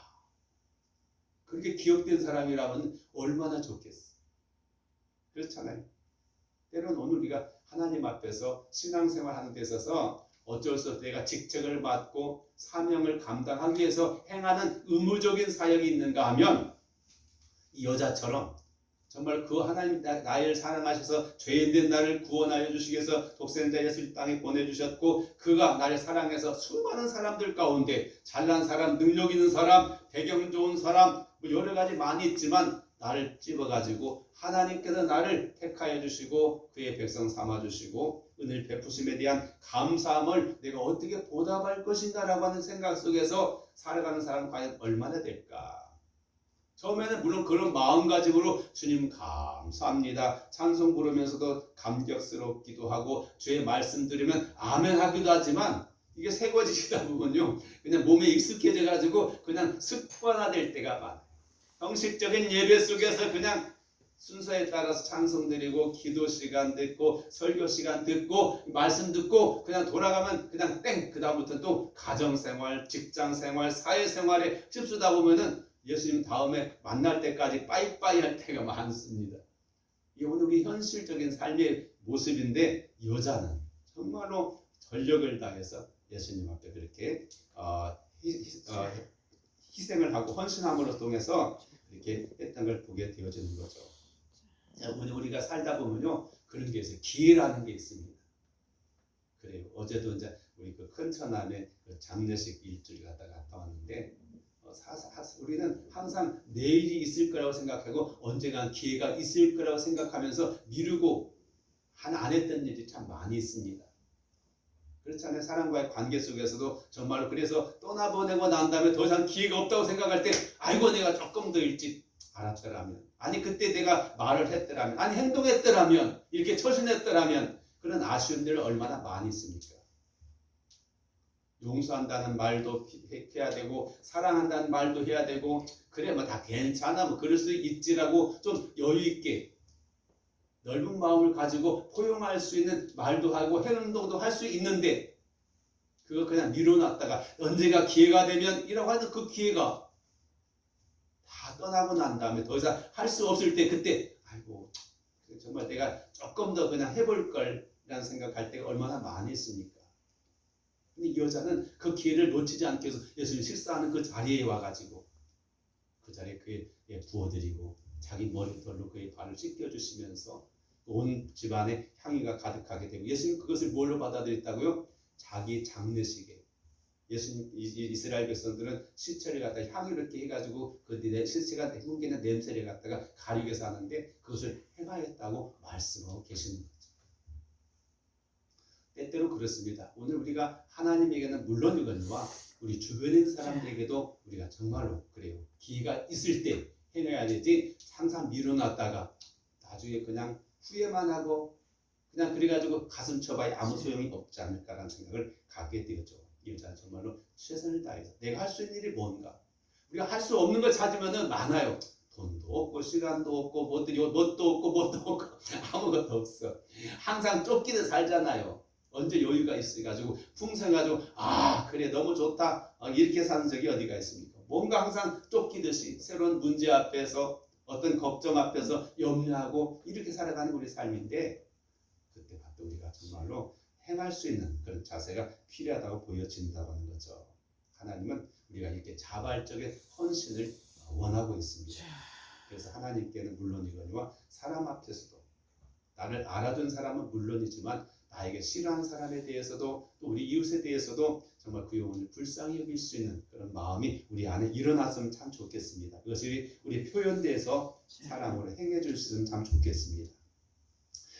그렇게 기억된 사람이라면 얼마나 좋겠어. 그렇잖아요. 때로는 오늘 우리가 하나님 앞에서 신앙생활 하는 데 있어서 어쩔 수 없이 내가 직책을 맡고 사명을 감당하기 위해서 행하는 의무적인 사역이 있는가 하면 이 여자처럼 정말 그 하나님 나를 사랑하셔서 죄인된 나를 구원하여 주시기 위해서 독생자 예수를 땅에 보내주셨고 그가 나를 사랑해서 수많은 사람들 가운데 잘난 사람, 능력 있는 사람, 배경 좋은 사람 여러 가지 많이 있지만 나를 집어가지고 하나님께서 나를 택하여 주시고 그의 백성 삼아주시고 은혜를 베푸심에 대한 감사함을 내가 어떻게 보답할 것인가 라고 하는 생각 속에서 살아가는 사람은 과연 얼마나 될까. 처음에는 물론 그런 마음가짐으로 주님 감사합니다 찬송 부르면서도 감격스럽기도 하고 주의 말씀 들으면 아멘 하기도 하지만 이게 새거지시다 보면요 그냥 몸에 익숙해져 가지고 그냥 습관화될 때가 많아요. 형식적인 예배 속에서 그냥 순서에 따라서 찬송 드리고 기도 시간 듣고 설교 시간 듣고 말씀 듣고 그냥 돌아가면 그냥 땡. 그 다음부터 또 가정생활, 직장생활, 사회생활에 휩쓰다 보면은 예수님 다음에 만날 때까지 빠이빠이 할 때가 많습니다. 이게 오늘 우리 현실적인 삶의 모습인데 여자는 정말로 전력을 다해서 예수님 앞에 그렇게 희생을 하고 헌신함으로 통해서 이렇게 했던 걸 보게 되어지는 거죠. 우리가 살다 보면요 그런 게 있어요. 기회라는 게 있습니다. 그래요. 어제도 이제 우리 그 큰 처남의 그 장례식 일주일 갔다 왔는데 우리는 항상 내일이 있을 거라고 생각하고 언젠가 기회가 있을 거라고 생각하면서 미루고 안 했던 일이 참 많이 있습니다. 그렇잖아요. 사람과의 관계 속에서도 정말로 그래서 떠나보내고 난 다음에 더 이상 기회가 없다고 생각할 때 아이고 내가 조금 더 일찍 알았더라면 아니 그때 내가 말을 했더라면 아니 행동했더라면 이렇게 처신했더라면 그런 아쉬움들 얼마나 많이 있습니까? 용서한다는 말도 해야 되고 사랑한다는 말도 해야 되고 그래 뭐 다 괜찮아 뭐 그럴 수 있지라고 좀 여유 있게 넓은 마음을 가지고 포용할 수 있는 말도 하고 행동도 할 수 있는데 그거 그냥 미뤄놨다가 언제가 기회가 되면 이라고 하는 그 기회가 다 떠나고 난 다음에 더 이상 할 수 없을 때 그때 아이고 정말 내가 조금 더 그냥 해볼 걸라는 생각할 때가 얼마나 많이 있습니까? 근데 이 여자는 그 기회를 놓치지 않기 위해서 예수님 식사하는 그 자리에 와가지고 그 자리에 그에 부어드리고 자기 머리털로 그의 발을 씻겨주시면서 온 집안에 향기가 가득하게 되고 예수님 그것을 뭘로 받아들였다고요? 자기 장례식에 예수님 이스라엘 백성들은 시체를 갖다 향유를 이렇게 해가지고 그 시체가 풍기는 냄새를 갖다가 가리기 위해서 하는데 그것을 행하였다고 말씀하고 계시는 거죠. 때때로 그렇습니다. 오늘 우리가 하나님에게는 물론이거니와 우리 주변에 있는 사람들에게도 우리가 정말로 그래요. 기회가 있을 때 해내야 되지 항상 미뤄놨다가 나중에 그냥 후회만 하고 그냥 그래가지고 가슴 쳐봐야 아무 소용이 없지 않을까라는 생각을 갖게 되었죠. 이 여자는 정말로 최선을 다해서 내가 할 수 있는 일이 뭔가 우리가 할 수 없는 걸 찾으면 많아요. 돈도 없고 시간도 없고 뭣도 없고 아무것도 없어. 항상 쫓기듯 살잖아요. 언제 여유가 있어가지고 풍성해가지고 그래 너무 좋다 이렇게 사는 적이 어디가 있습니까? 뭔가 항상 쫓기듯이 새로운 문제 앞에서 어떤 걱정 앞에서 염려하고 이렇게 살아가는 우리 삶인데 그때 봤던 우리가 정말로 행할 수 있는 그런 자세가 필요하다고 보여진다고 하는 거죠. 하나님은 우리가 이렇게 자발적인 헌신을 원하고 있습니다. 그래서 하나님께는 물론이거니와 사람 앞에서도 나를 알아준 사람은 물론이지만 나에게 싫어하는 사람에 대해서도 또 우리 이웃에 대해서도 정말 그 영혼을 불쌍히 여길 수 있는 그런 마음이 우리 안에 일어났으면 참 좋겠습니다. 그것이 우리 표현돼서 사랑으로 행해줄 수 있으면 참 좋겠습니다.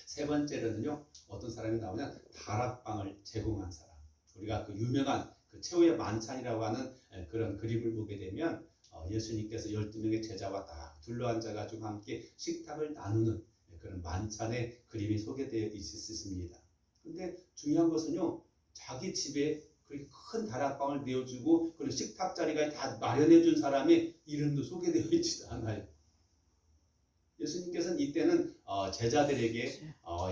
세 번째로는요, 어떤 사람이 나오면 다락방을 제공한 사람. 우리가 그 유명한 그 최후의 만찬이라고 하는 그런 그림을 보게 되면 예수님께서 12명의 제자와 딱 둘러앉아가지고 함께 식탁을 나누는 그런 만찬의 그림이 소개되어 있습니다. 근데 중요한 것은요, 자기 집에 그렇게 큰 다락방을 내어주고 그리고 식탁 자리가 다 마련해준 사람의 이름도 소개되어 있지도 않아요. 예수님께서는 이때는 제자들에게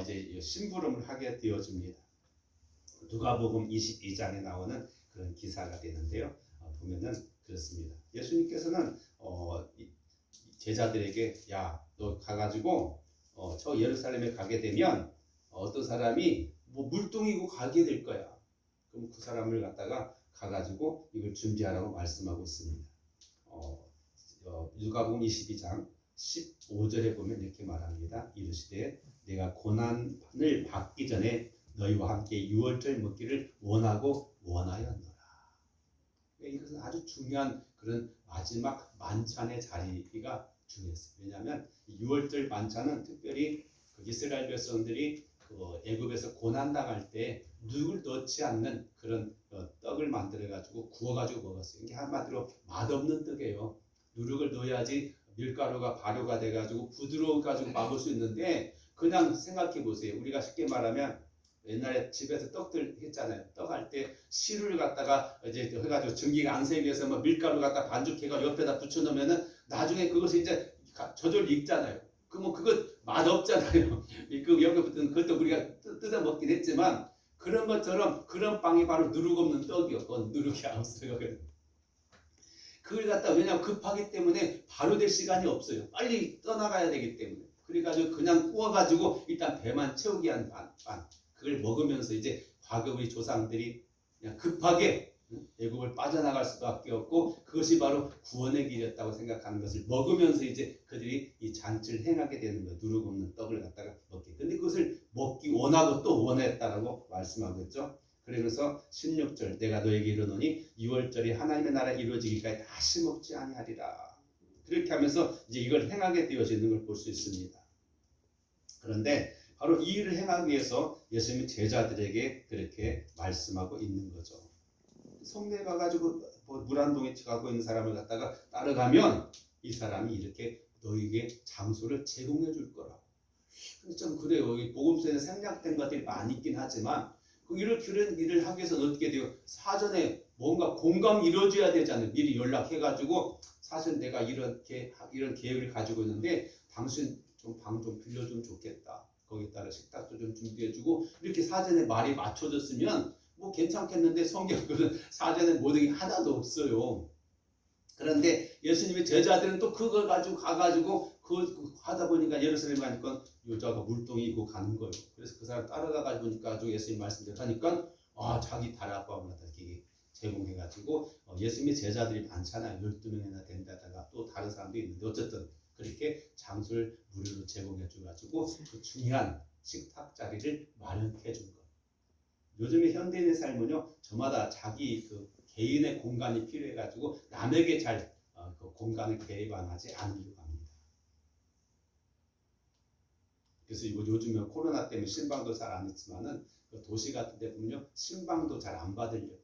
이제 심부름을 하게 되어집니다. 누가복음 22장에 나오는 그런 기사가 되는데요. 보면은 그렇습니다. 예수님께서는 제자들에게 야, 너 가가지고 저 예루살렘에 가게 되면 어떤 사람이 뭐 물동이고 가게 될 거야. 그럼 그 사람을 갖다가 가가지고 이걸 준비하라고 말씀하고 있습니다. 누가복음 22장 15절에 보면 이렇게 말합니다. 이르시되 내가 고난을 받기 전에 너희와 함께 유월절 먹기를 원하고 원하였노라. 이것은 아주 중요한 그런 마지막 만찬의 자리가 중요했어요. 왜냐하면 유월절 만찬은 특별히 그 이스라엘 백성들이 그 애굽에서 고난당할 때 누룩을 넣지 않는 그런 떡을 만들어가지고 구워가지고 먹었어요. 이게 한마디로 맛없는 떡이에요. 누룩을 넣어야지 밀가루가 발효가 돼가지고 부드러워가지고 먹을 수 있는데 그냥 생각해 보세요. 우리가 쉽게 말하면 옛날에 집에서 떡들 했잖아요. 떡 할 때 시루를 갖다가 이제 해가지고 전기가 안 새기 위해서 밀가루 갖다 반죽해가 옆에다 붙여놓으면은 나중에 그것이 이제 저절로 익잖아요. 그뭐 그거 맛없잖아요. 그 여기 붙은 그것도 우리가 뜯어 먹긴 했지만 그런 것처럼 그런 빵이 바로 누룩 없는 떡이었고 누룩이 없어요. 그걸 갖다 왜냐면 급하기 때문에 바로 될 시간이 없어요. 빨리 떠나가야 되기 때문에. 그래가지고 그냥 구워가지고 일단 배만 채우기 위한 빵. 그걸 먹으면서 이제 과거 우리 조상들이 그냥 급하게 애국을 빠져나갈 수밖에 없고 그것이 바로 구원의 길이었다고 생각하는 것을 먹으면서 이제 그들이 이 잔치를 행하게 되는 거예요. 누룩 없는 떡을 갖다가 먹게. 근데 그것을 먹기 원하고 또 원했다라고 말씀하고 있죠. 그러면서 16절 내가 너에게 이르노니 6월절이 하나님의 나라 이루어지기까지 다시 먹지 아니하리라. 그렇게 하면서 이제 이걸 행하게 되어지는 걸 볼 수 있습니다. 그런데 바로 이 일을 행하기 위해서 예수님이 제자들에게 그렇게 말씀하고 있는 거죠. 성내에 가가지고 물 한 동이 가고 있는 사람을 갖다가 따라가면 이 사람이 이렇게 너에게 장소를 제공해 줄 거라고. 좀 그래요. 이 복음서에는 생략된 것들이 많이 있긴 하지만 그런 일을 하기 위해서는 어떻게 돼요? 사전에 뭔가 공감이 이루어져야 되잖아요. 미리 연락해가지고 사실 내가 이런 계획을 가지고 있는데 당신 좀 방 좀 빌려주면 좋겠다. 거기에 따라 식탁도 좀 준비해주고 이렇게 사전에 말이 맞춰졌으면 뭐 괜찮겠는데 성경은 사전에 모든 게 하나도 없어요. 그런데 예수님의 제자들은 또 그걸 가지고 가가지고 그 하다 보니까 예루살렘 가니까 여자가 물동이 있고 가는 거예요. 그래서 그 사람 따라가가지고 보니까 예수님 말씀대로 하니까 자기 다락방을 이렇게 제공해가지고 예수님의 제자들이 많잖아요. 12명이나 된다다가 또 다른 사람도 있는데 어쨌든 그렇게 장소를 무료로 제공해줘가지고 그 중요한 식탁 자리를 마련해 준 거예요. 요즘의 현대인의 삶은요, 저마다 자기 그 개인의 공간이 필요해가지고 남에게 잘 그 공간을 개방하지 않으려고 합니다. 그래서 이거 요즘에 코로나 때문에 신방도 잘 안 했지만은 그 도시 같은 데 보면요, 신방도 잘 안 받으려고.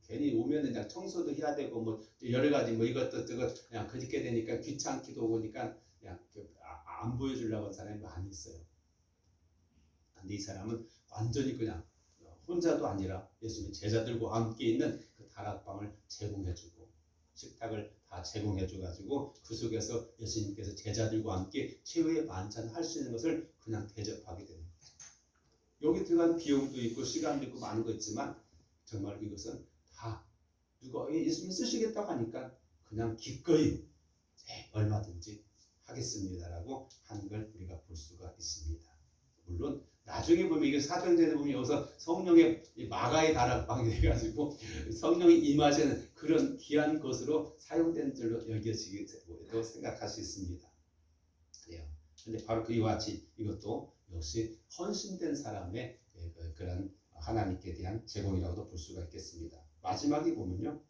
괜히 오면은 그냥 청소도 해야 되고 뭐 여러 가지 뭐 이것도 저것 그냥 그렇게 되니까 귀찮기도 오니까 그냥 안 보여주려고 하는 사람이 많이 있어요. 근데 이 사람은 완전히 그냥 혼자도 아니라 예수님 제자들과 함께 있는 그 다락방을 제공해주고 식탁을 다 제공해줘가지고 그 속에서 예수님께서 제자들과 함께 최후의 만찬을 할 수 있는 것을 그냥 대접하게 되는 거죠. 여기 들어간 비용도 있고 시간도 있고 많은 거 있지만 정말 이것은 다 누가 예수님 쓰시겠다고 하니까 그냥 기꺼이 얼마든지 하겠습니다라고 하는 걸 우리가 볼 수가 있습니다. 물론 나중에 보면 이게 사도행전에 보면 여기서 성령의 마가의 다락방이 돼가지고 성령이 임하시는 그런 귀한 것으로 사용된 줄로 여겨지기도 생각할 수 있습니다. 그래요. 근데 바로 그와 같이 이것도 역시 헌신된 사람의 그런 하나님께 대한 제공이라고도 볼 수가 있겠습니다. 마지막에 보면요,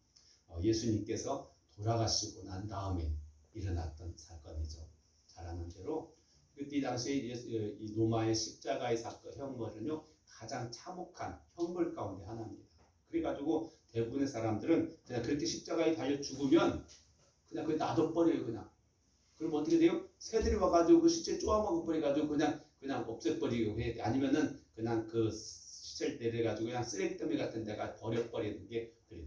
예수님께서 돌아가시고 난 다음에 일어났던 사건이죠. 잘 아는 대로 그때 당시에 이 로마의 십자가의 사건 형벌은요 가장 참혹한 형벌 가운데 하나입니다. 그래가지고 대부분의 사람들은 그냥 그렇게 십자가에 달려 죽으면 그냥 그걸 놔둬버려요. 그냥. 그럼 어떻게 돼요? 새들이 와가지고 그 시체 쪼아먹어 버려가지고 그냥 없애버리고 해. 아니면은 그냥 그 시체를 내려가지고 그냥 쓰레기더미 같은 데가 버려버리는 게 그래요.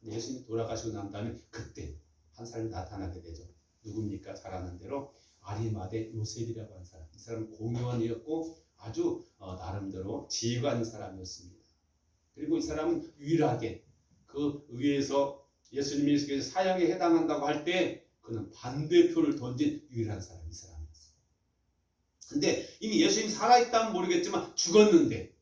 근데 예수님이 돌아가시고 난 다음에 그때 한 사람이 나타나게 되죠. 누굽니까? 잘 아는 대로 아리마대 요셉이라고 하는 사람. 이 사람은 공무원이었고 아주 나름대로 지혜가 있는 사람이었습니다. 그리고 이 사람은 유일하게 그 의회에서 예수님이 사형에 해당한다고 할 때 그는 반대표를 던진 유일한 사람이 이 사람이었어요. 근데 이미 예수님이 살아있다면 모르겠지만 죽었는데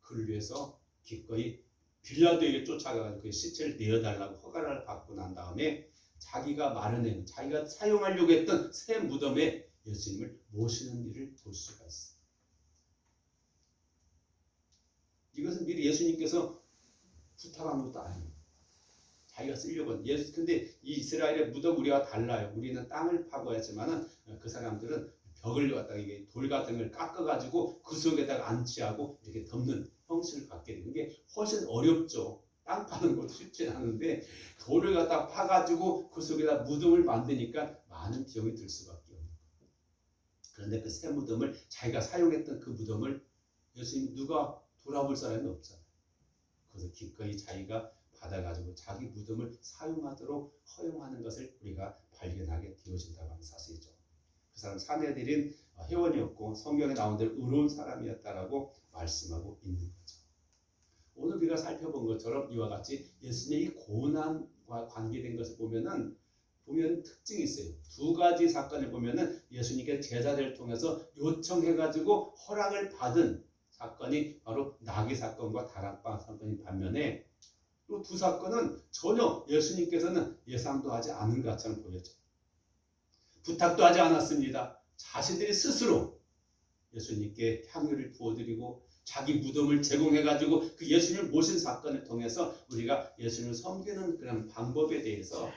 그를 위해서 기꺼이 빌라도에게 쫓아가서 그 시체를 내어달라고 허가를 받고 난 다음에 자기가 마련해 자기가 사용하려고 했던 새 무덤에 예수님을 모시는 일을 볼 수가 있어요. 이것은 미리 예수님께서 부탁한 것도 아니에요. 자기가 쓰려고 근데 이 이스라엘의 무덤 우리와 달라요. 우리는 땅을 파고야지만은 그 사람들은 벽을 갖다가 이게 돌 같은 걸 깎아가지고 그 속에다가 안치하고 이렇게 덮는 형식을 갖게 되는 게 훨씬 어렵죠. 땅 파는 것도 쉽지 않은데 돌을 갖다 파가지고 그 속에다 무덤을 만드니까 많은 비용이 들 수밖에 없는 거예요. 그런데 그 새 무덤을 자기가 사용했던 그 무덤을 예수님 누가 돌아볼 사람이 없잖아요. 그래서 기꺼이 자기가 받아가지고 자기 무덤을 사용하도록 허용하는 것을 우리가 발견하게 되어진다고 하는 사실이죠. 그 사람 사내들인 회원이었고 성경에 나온 대로 의로운 사람이었다라고 말씀하고 있는 거죠. 오늘 우리가 살펴본 것처럼 이와 같이 예수님의 이 고난과 관계된 것을 보면 특징이 있어요. 두 가지 사건을 보면은 예수님께 제자들을 통해서 요청해가지고 허락을 받은 사건이 바로 나귀 사건과 다락방 사건인 반면에 또 두 사건은 전혀 예수님께서는 예상도 하지 않은 것처럼 보였죠. 부탁도 하지 않았습니다. 자신들이 스스로 예수님께 향유를 부어드리고 자기 무덤을 제공해가지고 그 예수님을 모신 사건을 통해서 우리가 예수님을 섬기는 그런 방법에 대해서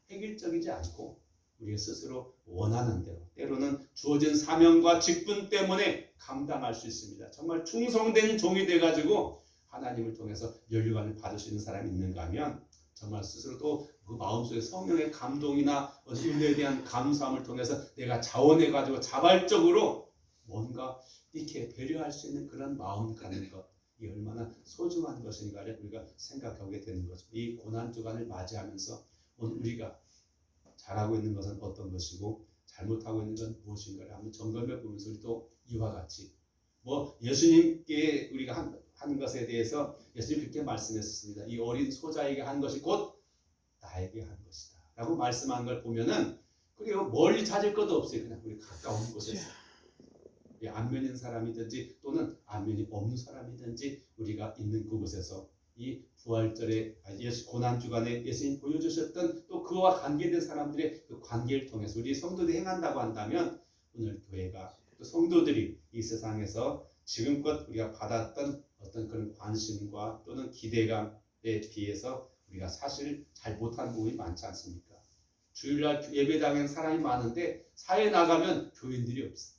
획일적이지 않고 우리가 스스로 원하는 대로 때로는 주어진 사명과 직분 때문에 감당할 수 있습니다. 정말 충성된 종이 돼가지고 하나님을 통해서 면류관을 받을 수 있는 사람이 있는가 하면 정말 스스로도 그 마음속에 성령의 감동이나 은혜에 대한 감사함을 통해서 내가 자원해가지고 자발적으로 뭔가 이렇게 배려할 수 있는 그런 마음 갖는 것, 이 얼마나 소중한 것인가를 우리가 생각하게 되는 거죠. 이 고난주간을 맞이하면서 오늘 우리가 잘하고 있는 것은 어떤 것이고 잘못하고 있는 건 무엇인가를 한번 점검해 보면서 우리도 이와 같이 예수님께 우리가 한 것에 대해서 예수님 그렇게 말씀했습니다. 이 어린 소자에게 한 것이 곧 나에게 한 것이다 라고 말씀한 걸 보면은 그리고 멀리 찾을 것도 없어요. 그냥 우리 가까운 곳에서 안면인 사람이든지 또는 안면이 없는 사람이든지 우리가 있는 그곳에서 이 부활절에 예수 고난주간에 예수님 보여주셨던 또 그와 관계된 사람들의 그 관계를 통해서 우리 성도들이 행한다고 한다면 오늘 교회가 또 성도들이 이 세상에서 지금껏 우리가 받았던 어떤 그런 관심과 또는 기대감에 비해서 우리가 사실 잘 못한 부분이 많지 않습니까? 주일날 예배당에는 사람이 많은데 사회에 나가면 교인들이 없어.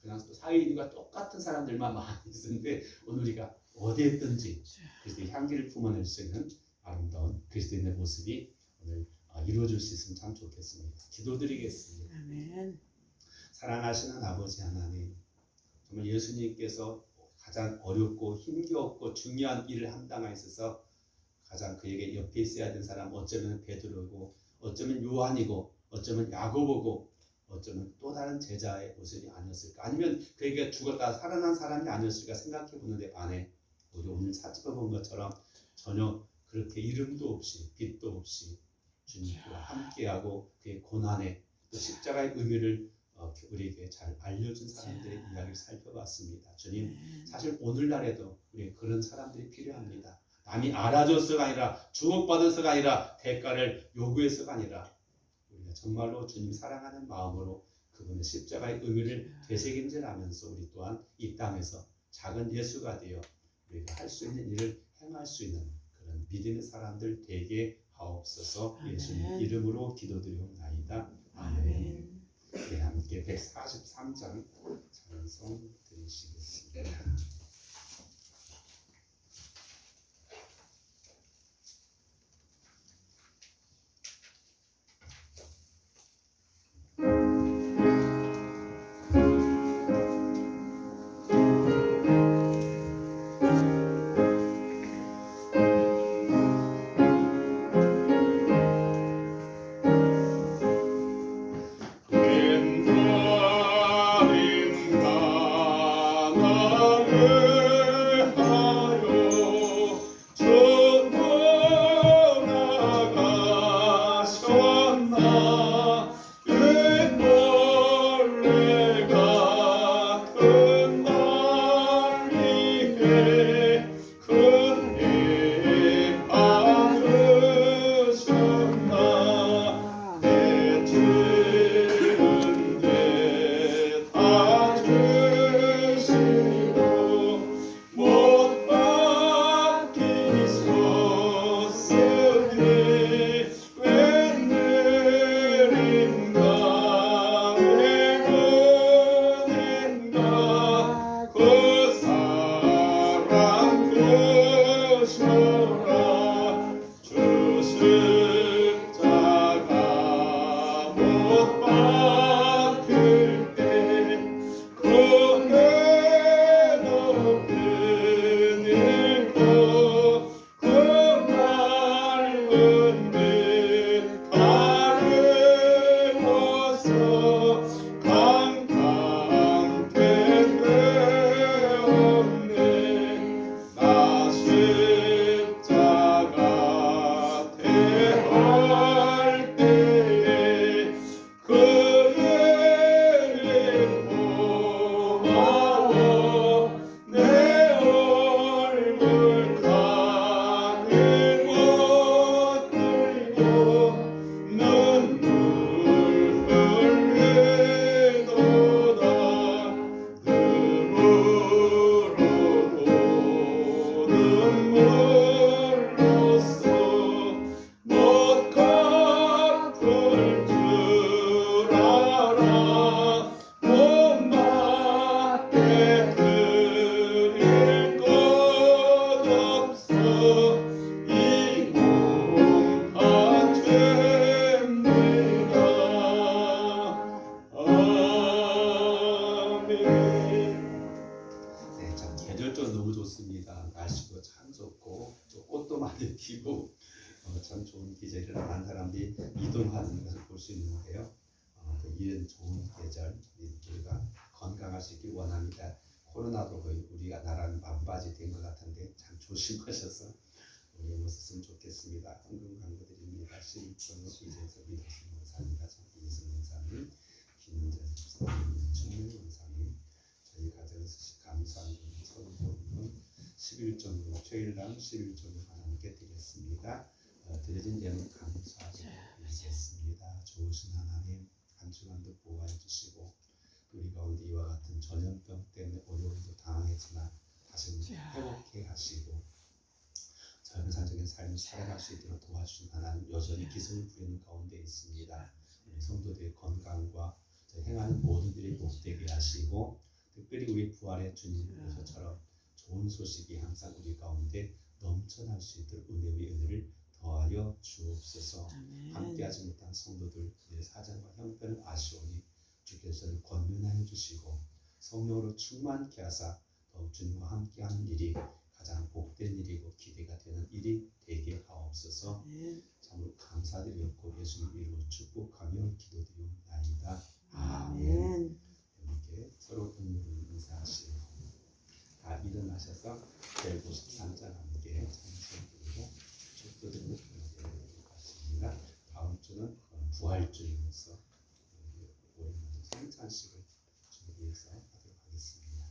그냥 또 사회인과 똑같은 사람들만 많이 있는데 오늘 우리가 어디에 있든지 그리스도의 향기를 품어낼 수 있는 아름다운 그리스도인의 모습이 오늘 이루어질 수 있으면 참 좋겠습니다. 기도드리겠습니다. 아멘. 사랑하시는 아버지 하나님, 정말 예수님께서 가장 어렵고 힘겹고 중요한 일을 감당하에 있어서 가장 그에게 옆에 있어야 되는 사람 어쩌면 베드로고 어쩌면 요한이고 어쩌면 야고보고 어쩌면 또 다른 제자의 모습이 아니었을까, 아니면 그에게 죽었다 살아난 사람이 아니었을까 생각해 보는데 반해 우리 오늘 살펴본 것처럼 전혀 그렇게 이름도 없이 빛도 없이 주님과 함께하고 그의 고난에 또 십자가의 의미를 우리에게 잘 알려준 사람들의 이야기를 살펴봤습니다. 주님, 사실 오늘날에도 우리 그런 사람들이 필요합니다. 남이 알아줘서가 아니라 주목받아서가 아니라 대가를 요구해서가 아니라 우리가 정말로 주님 사랑하는 마음으로 그분의 십자가의 의미를 되새김질하면서 우리 또한 이 땅에서 작은 예수가 되어 우리가 할 수 있는 일을 행할 수 있는 그런 믿음의 사람들 되게 하옵소서. 예수님 이름으로 기도드리옵나이다. 아멘. 네, 함께 143장 찬송 드리시겠습니다. 볼 수 있는데요. 이런 좋은 계절 우리가 건강할 수 있길 원합니다. 코로나도 거의 우리가 나라는 반바지 된 것 같은데 참 조심하셔서 우리 모셨으면 좋겠습니다. 헌금 광고드립니다. 11번호 이재석 미덕순 원사님, 이승 원사님, 김은전 집사님, 충민 원사님, 저희 가정에서 감사한 선물은 11종으로 최일남 11종으로 하나님께 드리겠습니다. 드려진 예물 감사드리겠습니다. 좋으신 하나님 한 주간도 보호해 주시고 우리 가운데 이와 같은 전염병 때문에 어려움도 당하겠지만 다시 회복해 하시고 전사적인 삶을 살아갈 수 있도록 도와주신 하나님 여전히 기술을 부리는 가운데 있습니다. 우리 성도들의 건강과 행하는 모든 일이 복되게 하시고 특별히 우리 부활의 주님 오셔처럼 좋은 소식이 항상 우리 가운데 넘쳐날 수 있도록 은혜의 은혜를 더하여 주옵소서. 함께하지 못한 성도들 내 사정과 형편을 아시오니 주께서 권면하여 주시고 성령으로 충만케 하사 더욱 주님과 함께하는 일이 가장 복된 일이고 기대가 되는 일이 되게 하옵소서. 참으로 감사드렸고 예수님 이름으로 축복하며 기도드리옵나이다. 아멘. 여러분께 서로 은혜로 인사하시고 다 일어나셔서 153장 함께 찬송드리고 축도드리고 기도드리겠습니다. 다음 주는 부활주일로서 오랜만에 성찬식을 준비해서 하도록 하겠습니다.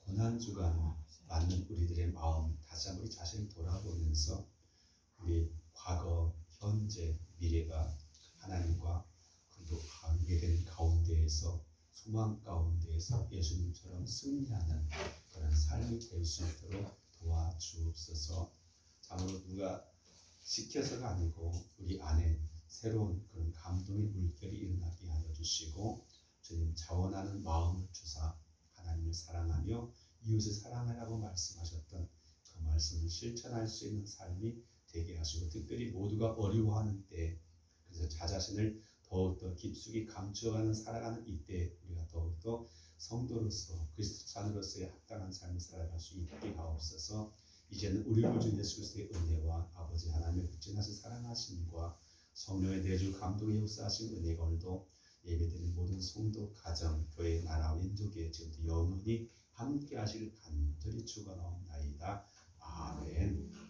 고난주간 맞는 우리들의 마음 다시 한번 우리 자신을 돌아보면서 우리 과거, 현재, 미래가 하나님과 그리고 관계된 가운데에서 소망 가운데에서 예수님처럼 승리하는 그런 삶이 될 수 있도록 도와주옵소서. 참으로 누가 시켜서가 아니고 우리 안에 새로운 그런 감동의 물결이 일어나게 하여 주시고 주님 자원하는 마음을 주사 하나님을 사랑하며 이웃을 사랑하라고 말씀하셨던 그 말씀을 실천할 수 있는 삶이 되게 하시고 특별히 모두가 어려워하는 때 그래서 자신을 더욱더 깊숙이 감추어가는 살아가는 이때 우리가 더욱더 성도로서 그리스도찬으로서의 합당한 삶을 살아갈 수 있게 하옵소서. 이제는 우리 구주 예수 그리스도의 은혜와 아버지 하나님의 극진하신 사랑하심과 성령의 내주 감동의 역사하신 은혜가 오늘도 예배드리는 모든 성도 가정 교회 나라 민족에 지금도 영원히 함께 하시길 간절히 축원하옵나이다. 아멘.